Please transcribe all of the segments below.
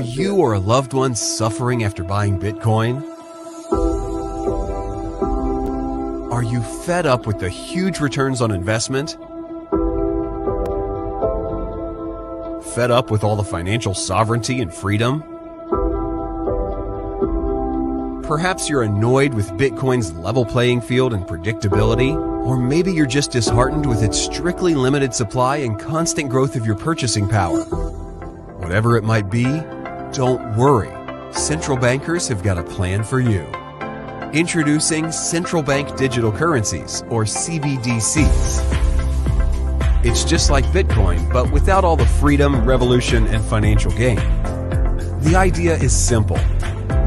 Are you or a loved one suffering after buying Bitcoin? Are you fed up with the huge returns on investment? Fed up with all the financial sovereignty and freedom? Perhaps you're annoyed with Bitcoin's level playing field and predictability, or maybe you're just disheartened with its strictly limited supply and constant growth of your purchasing power. Whatever it might be, don't worry. Central bankers have got a plan for you. Introducing central bank digital currencies, or CBDCs. It's just like Bitcoin, but without all the freedom, revolution, and financial gain. The idea is simple.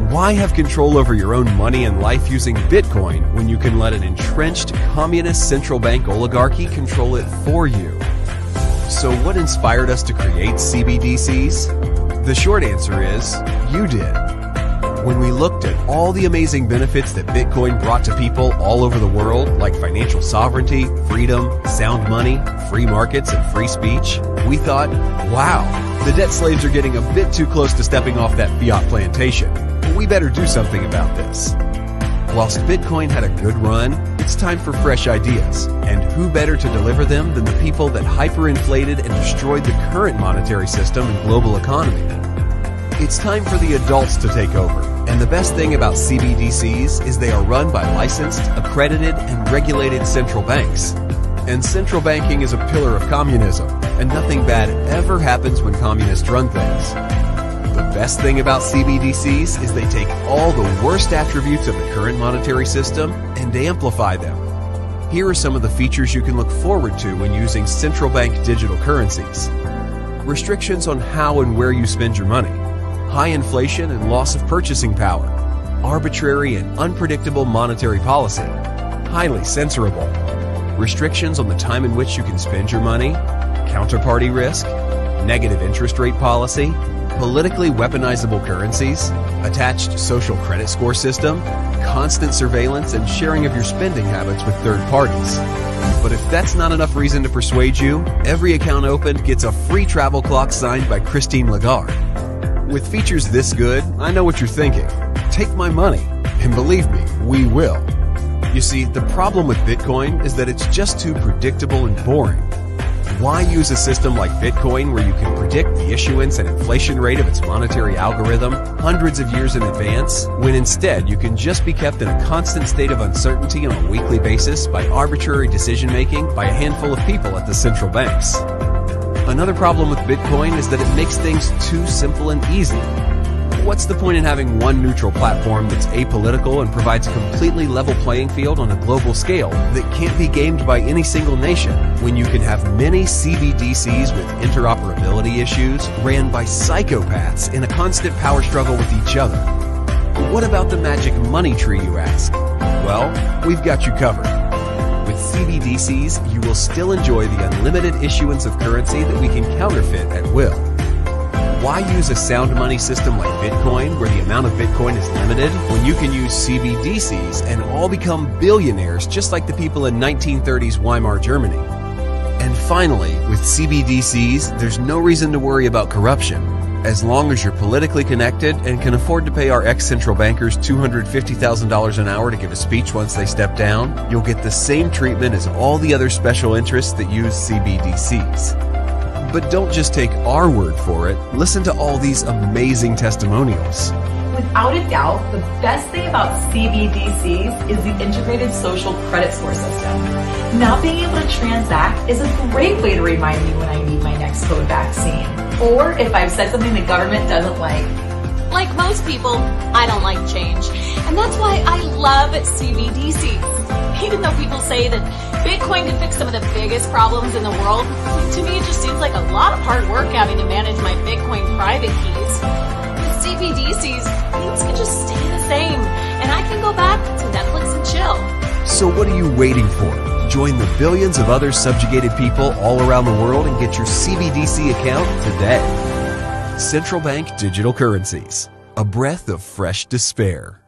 Why have control over your own money and life using Bitcoin when you can let an entrenched communist central bank oligarchy control it for you? So what inspired us to create CBDCs? The short answer is, you did. When we looked at all the amazing benefits that Bitcoin brought to people all over the world, like financial sovereignty, freedom, sound money, free markets, and free speech, we thought, wow, the debt slaves are getting a bit too close to stepping off that fiat plantation. We better do something about this. Whilst Bitcoin had a good run, it's time for fresh ideas. And who better to deliver them than the people that hyperinflated and destroyed the current monetary system and global economy? It's time for the adults to take over. And the best thing about CBDCs is they are run by licensed, accredited, and regulated central banks. And central banking is a pillar of communism, and nothing bad ever happens when communists run things. The best thing about CBDCs is they take all the worst attributes of the current monetary system and amplify them. Here are some of the features you can look forward to when using central bank digital currencies. Restrictions on how and where you spend your money. High inflation and loss of purchasing power. Arbitrary and unpredictable monetary policy. Highly censorable. Restrictions on the time in which you can spend your money. Counterparty risk. Negative interest rate policy. Politically weaponizable currencies, attached social credit score system, constant surveillance and sharing of your spending habits with third parties. But if that's not enough reason to persuade you, every account opened gets a free travel clock signed by Christine Lagarde. With features this good, I know what you're thinking. Take my money. And believe me, we will. You see, the problem with Bitcoin is that it's just too predictable and boring. Why use a system like Bitcoin where you can predict the issuance and inflation rate of its monetary algorithm hundreds of years in advance, when instead you can just be kept in a constant state of uncertainty on a weekly basis by arbitrary decision-making by a handful of people at the central banks? Another problem with Bitcoin is that it makes things too simple and easy. What's the point in having one neutral platform that's apolitical and provides a completely level playing field on a global scale that can't be gamed by any single nation, when you can have many CBDCs with interoperability issues ran by psychopaths in a constant power struggle with each other? What about the magic money tree, you ask? Well, we've got you covered. With CBDCs, you will still enjoy the unlimited issuance of currency that we can counterfeit at will. Why use a sound money system like Bitcoin where the amount of Bitcoin is limited when you can use CBDCs and all become billionaires just like the people in 1930s Weimar Germany? And finally, with CBDCs, there's no reason to worry about corruption. As long as you're politically connected and can afford to pay our ex-central bankers $250,000 an hour to give a speech once they step down, you'll get the same treatment as all the other special interests that use CBDCs. But don't just take our word for it. Listen to all these amazing testimonials. Without a doubt, the best thing about CBDCs is the integrated social credit score system. Not being able to transact is a great way to remind me when I need my next COVID vaccine. Or if I've said something the government doesn't like. Like most people, I don't like change. And that's why I love CBDCs. Even though people say that Bitcoin can fix some of the biggest problems in the world, to me it just seems like a lot of hard work having to manage my Bitcoin private keys. With CBDCs, things can just stay the same, and I can go back to Netflix and chill. So what are you waiting for? Join the billions of other subjugated people all around the world and get your CBDC account today. Central Bank Digital Currencies. A breath of fresh despair.